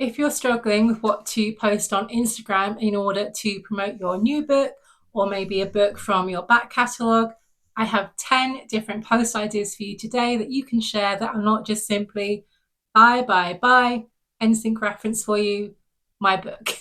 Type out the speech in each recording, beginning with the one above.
If you're struggling with what to post on Instagram in order to promote your new book or maybe a book from your back catalogue, I have 10 different post ideas for you today that you can share that are not just simply buy, instant reference for you, my book.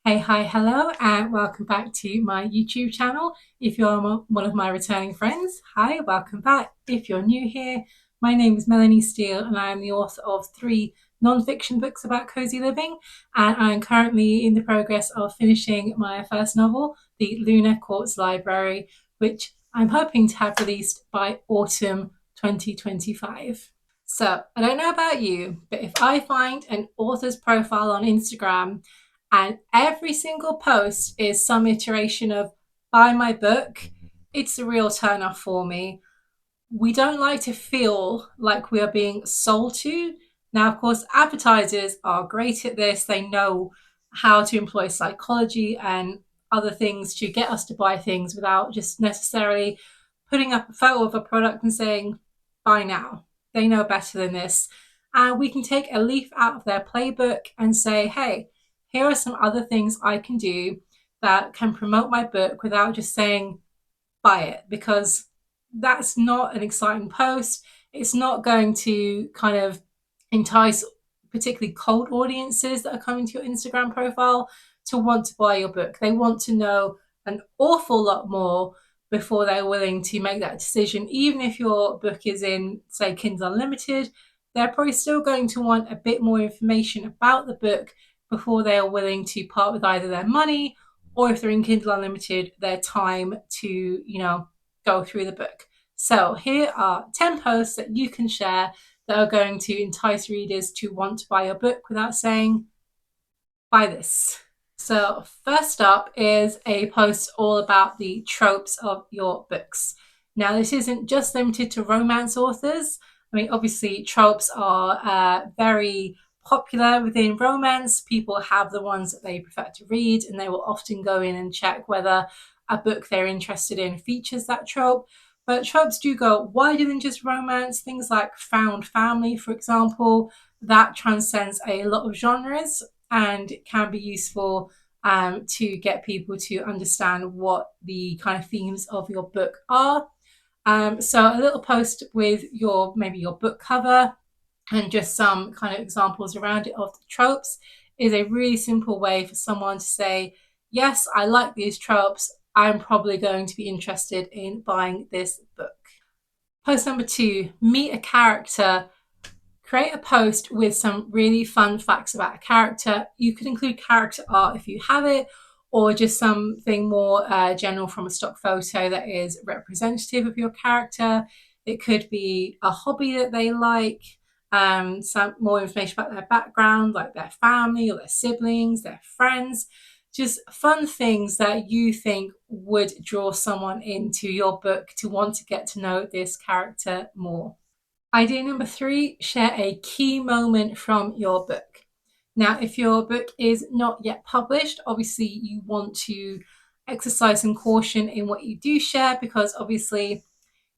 Hey, hi, hello, and welcome back to my YouTube channel. If you're one of my returning friends, hi, welcome back. If you're new here, my name is Melanie Steele, and I am the author of 3 non-fiction books about cozy living, and I'm currently in the progress of finishing my first novel, The Lunar Quartz Library, which I'm hoping to have released by autumn 2025. So, I don't know about you, but if I find an author's profile on Instagram and every single post is some iteration of buy my book, it's a real turn off for me. We don't like to feel like we are being sold to. Now, of course, advertisers are great at this. They know how to employ psychology and other things to get us to buy things without just necessarily putting up a photo of a product and saying, buy now. They know better than this. And we can take a leaf out of their playbook and say, hey, here are some other things I can do that can promote my book without just saying, buy it, because that's not an exciting post. It's not going to kind of entice particularly cold audiences that are coming to your Instagram profile to want to buy your book. They want to know an awful lot more before they're willing to make that decision. Even if your book is in, say, Kindle Unlimited, they're probably still going to want a bit more information about the book before they are willing to part with either their money or, if they're in Kindle Unlimited, their time to, go through the book. So here are 10 posts that you can share that are going to entice readers to want to buy your book without saying, buy this. So first up is a post all about the tropes of your books. Now, this isn't just limited to romance authors. I mean, obviously, tropes are very popular within romance. People have the ones that they prefer to read, and they will often go in and check whether a book they're interested in features that trope. But tropes do go wider than just romance. Things like found family, for example, that transcends a lot of genres and can be useful to get people to understand what the kind of themes of your book are. So a little post with maybe your book cover and just some kind of examples around it of the tropes is a really simple way for someone to say, yes, I like these tropes. I'm probably going to be interested in buying this book. Post number 2, meet a character. Create a post with some really fun facts about a character. You could include character art if you have it, or just something more general from a stock photo that is representative of your character. It could be a hobby that they like, some more information about their background, like their family or their siblings, their friends. Just fun things that you think would draw someone into your book to want to get to know this character more. Idea number 3, share a key moment from your book. Now, if your book is not yet published, obviously you want to exercise some caution in what you do share, because obviously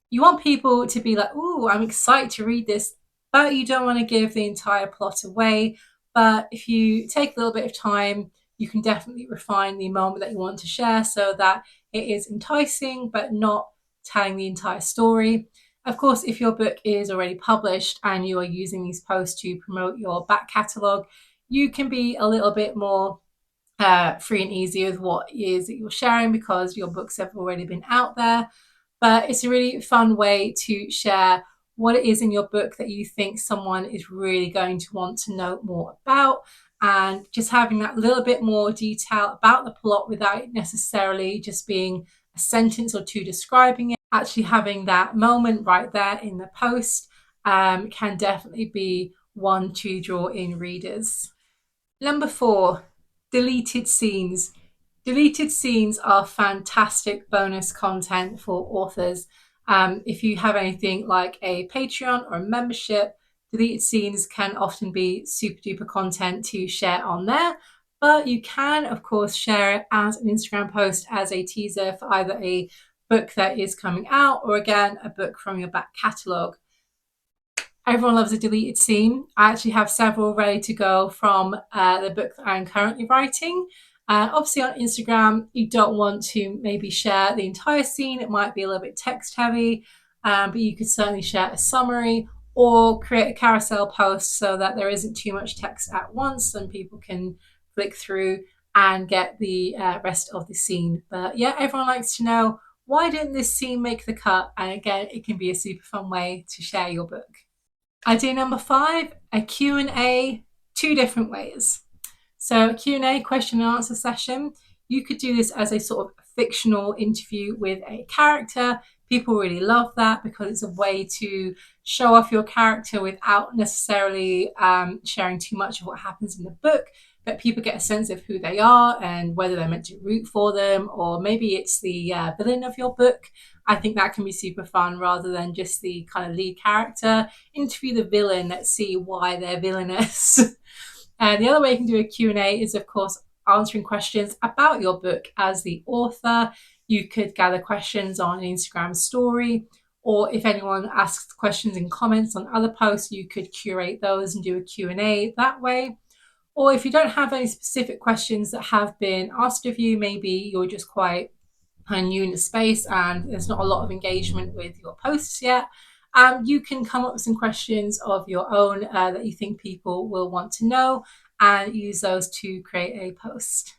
you want people to be like, "Ooh, I'm excited to read this," but you don't want to give the entire plot away. But if you take a little bit of time, you can definitely refine the moment that you want to share so that it is enticing but not telling the entire story. Of course, if your book is already published and you are using these posts to promote your back catalogue, you can be a little bit more free and easy with what is that you're sharing because your books have already been out there. But it's a really fun way to share what it is in your book that you think someone is really going to want to know more about, and just having that little bit more detail about the plot without it necessarily just being a sentence or two describing it. Actually having that moment right there in the post can definitely be one to draw in readers. Number 4, deleted scenes. Deleted scenes are fantastic bonus content for authors. If you have anything like a Patreon or a membership, deleted scenes can often be super duper content to share on there. But you can, of course, share it as an Instagram post as a teaser for either a book that is coming out or, again, a book from your back catalogue. Everyone loves a deleted scene. I actually have several ready to go from the book that I'm currently writing. Obviously, on Instagram, you don't want to maybe share the entire scene. It might be a little bit text heavy, but you could certainly share a summary or create a carousel post so that there isn't too much text at once and people can flick through and get the rest of the scene. But yeah, everyone likes to know, why didn't this scene make the cut? And again, it can be a super fun way to share your book. Idea number 5, a Q&A, two different ways. So a Q&A, question and answer session. You could do this as a sort of fictional interview with a character. People really love that because it's a way to show off your character without necessarily sharing too much of what happens in the book, but people get a sense of who they are and whether they're meant to root for them, or maybe it's the villain of your book. I think that can be super fun rather than just the kind of lead character. Interview the villain, let's see why they're villainous. And the other way you can do a Q&A is, of course, answering questions about your book as the author. You could gather questions on an Instagram story, or if anyone asks questions in comments on other posts, you could curate those and do a Q&A that way. Or if you don't have any specific questions that have been asked of you, maybe you're just quite new in the space and there's not a lot of engagement with your posts yet, you can come up with some questions of your own that you think people will want to know and use those to create a post.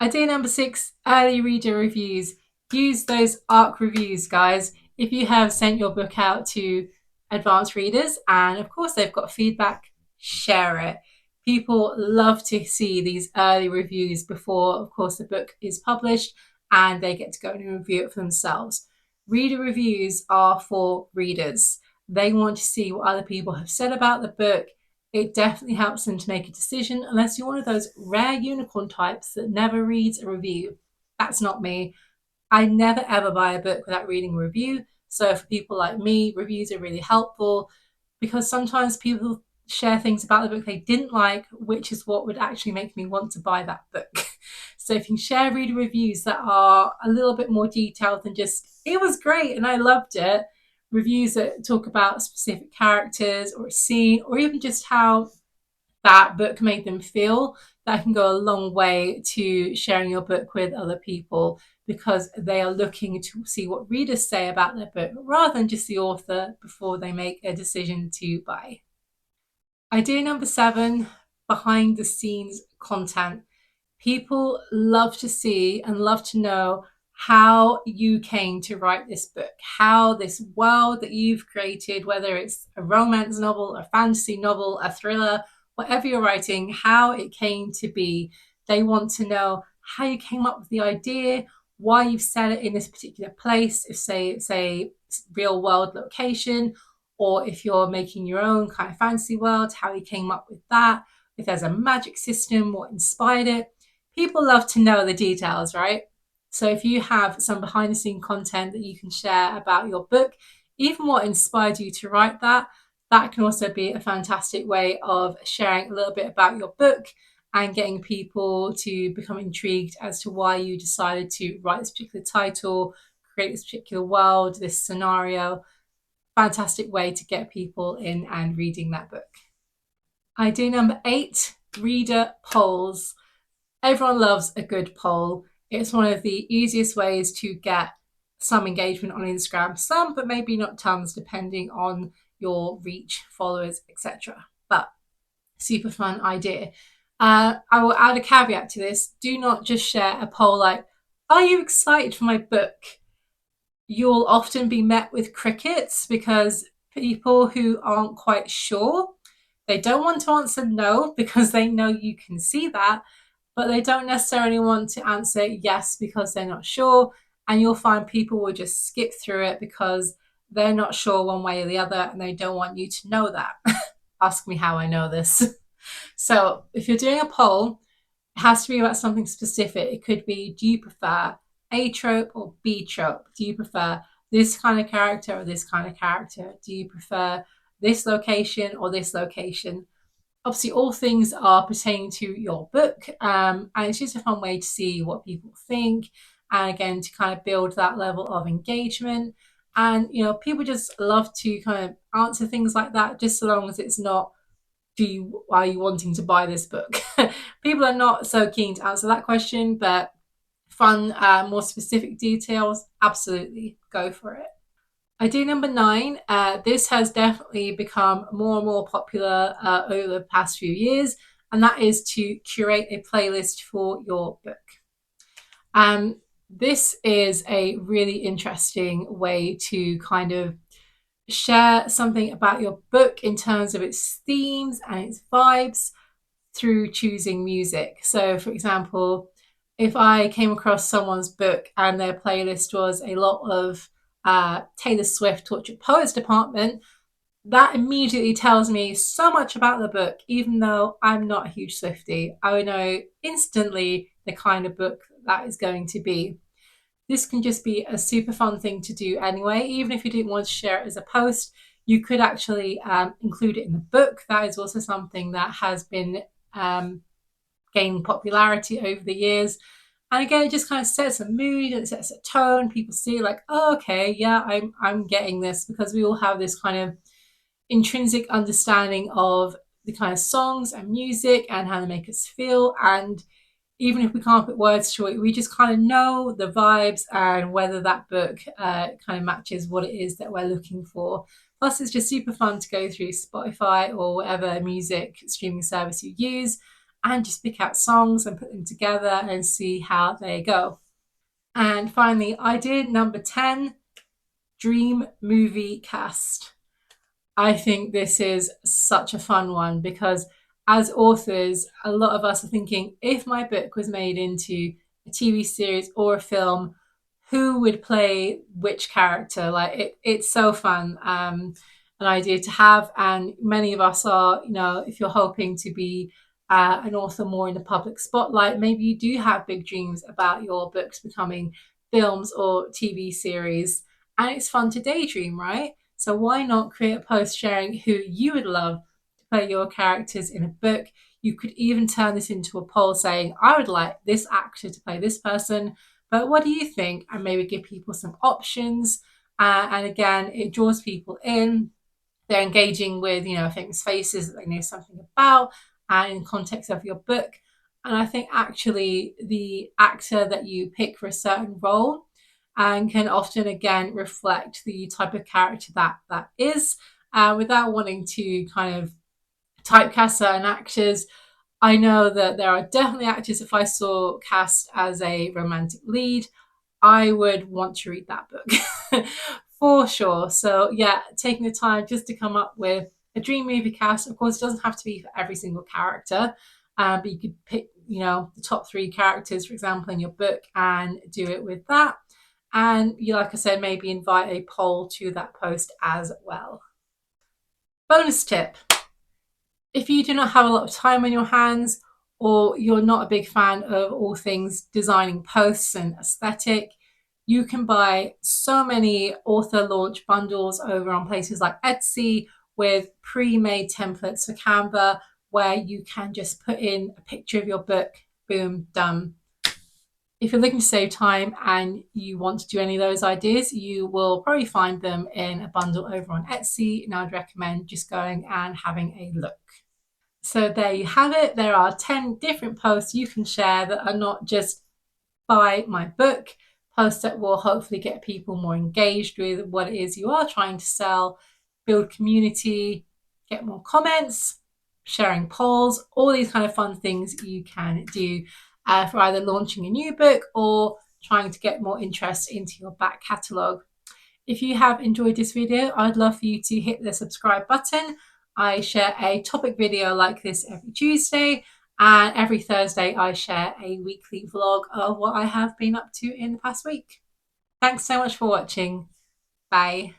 Idea number 6, early reader reviews. Use those ARC reviews, guys. If you have sent your book out to advanced readers and of course they've got feedback, share it. People love to see these early reviews before, of course, the book is published and they get to go and review it for themselves. Reader reviews are for readers. They want to see what other people have said about the book. It definitely helps them to make a decision, unless you're one of those rare unicorn types that never reads a review. That's not me. I never ever buy a book without reading a review. So for people like me, reviews are really helpful because sometimes people share things about the book they didn't like, which is what would actually make me want to buy that book. So if you can share reader reviews that are a little bit more detailed than just, it was great and I loved it, reviews that talk about specific characters or a scene, or even just how that book made them feel, that can go a long way to sharing your book with other people because they are looking to see what readers say about their book rather than just the author before they make a decision to buy. Idea number 7, behind the scenes content. People love to see and love to know how you came to write this book, how this world that you've created, whether it's a romance novel, a fantasy novel, a thriller, whatever you're writing, how it came to be. They want to know how you came up with the idea, why you've set it in this particular place, if say it's a real world location, or if you're making your own kind of fantasy world, how you came up with that, if there's a magic system, what inspired it. People love to know the details, right? So if you have some behind the scene content that you can share about your book, even what inspired you to write that, that can also be a fantastic way of sharing a little bit about your book and getting people to become intrigued as to why you decided to write this particular title, create this particular world, this scenario. Fantastic way to get people in and reading that book. Idea number 8, reader polls. Everyone loves a good poll. It's one of the easiest ways to get some engagement on Instagram, some, but maybe not tons, depending on your reach, followers, etc. But super fun idea. I will add a caveat to this. Do not just share a poll like, are you excited for my book? You'll often be met with crickets because people who aren't quite sure, they don't want to answer no because they know you can see that, but they don't necessarily want to answer yes because they're not sure. And you'll find people will just skip through it because they're not sure one way or the other and they don't want you to know that. Ask me how I know this. So if you're doing a poll, it has to be about something specific. It could be, do you prefer A trope or B trope? Do you prefer this kind of character or this kind of character? Do you prefer this location or this location? Obviously, all things are pertaining to your book, and it's just a fun way to see what people think, and again, to kind of build that level of engagement. And people just love to kind of answer things like that, just so long as it's not, are you wanting to buy this book? People are not so keen to answer that question, but fun, more specific details, absolutely go for it. Idea number 9. This has definitely become more and more popular over the past few years, and that is to curate a playlist for your book. This is a really interesting way to kind of share something about your book in terms of its themes and its vibes through choosing music. So, for example, if I came across someone's book and their playlist was a lot of Taylor Swift Tortured Poets Department, that immediately tells me so much about the book, even though I'm not a huge Swiftie. I would know instantly the kind of book that is going to be. This can just be a super fun thing to do anyway. Even if you didn't want to share it as a post, you could actually include it in the book. That is also something that has been gaining popularity over the years. And again, it just kind of sets a mood and it sets a tone. People see like, oh, okay, yeah, I'm getting this, because we all have this kind of intrinsic understanding of the kind of songs and music and how they make us feel. And even if we can't put words to it, we just kind of know the vibes and whether that book kind of matches what it is that we're looking for. Plus, it's just super fun to go through Spotify or whatever music streaming service you use and just pick out songs and put them together and see how they go. And finally, idea number 10, dream movie cast. I think this is such a fun one, because as authors, a lot of us are thinking, if my book was made into a TV series or a film, who would play which character? Like it's so fun, an idea to have. And many of us are, if you're hoping to be an author more in the public spotlight, maybe you do have big dreams about your books becoming films or TV series. And it's fun to daydream, right? So why not create a post sharing who you would love to play your characters in a book? You could even turn this into a poll saying, I would like this actor to play this person, but what do you think? And maybe give people some options. And again, it draws people in. They're engaging with, famous faces that they know something about and in context of your book. And I think actually the actor that you pick for a certain role and can often again reflect the type of character that is, without wanting to kind of typecast certain actors. I know that there are definitely actors, if I saw cast as a romantic lead, I would want to read that book for sure. So yeah, taking the time just to come up with a dream movie cast. Of course, it doesn't have to be for every single character, but you could pick, the top 3 characters, for example, in your book and do it with that. And like I said, maybe invite a poll to that post as well. Bonus tip. If you do not have a lot of time on your hands, or you're not a big fan of all things designing posts and aesthetic, you can buy so many author launch bundles over on places like Etsy with pre-made templates for Canva, where you can just put in a picture of your book, boom, done. If you're looking to save time and you want to do any of those ideas, you will probably find them in a bundle over on Etsy, and I'd recommend just going and having a look. So there you have it. There are 10 different posts you can share that are not just buy my book, posts that will hopefully get people more engaged with what it is you are trying to sell, build community, get more comments, sharing polls, all these kind of fun things you can do for either launching a new book or trying to get more interest into your back catalogue. If you have enjoyed this video, I'd love for you to hit the subscribe button. I share a topic video like this every Tuesday, and every Thursday I share a weekly vlog of what I have been up to in the past week. Thanks so much for watching. Bye.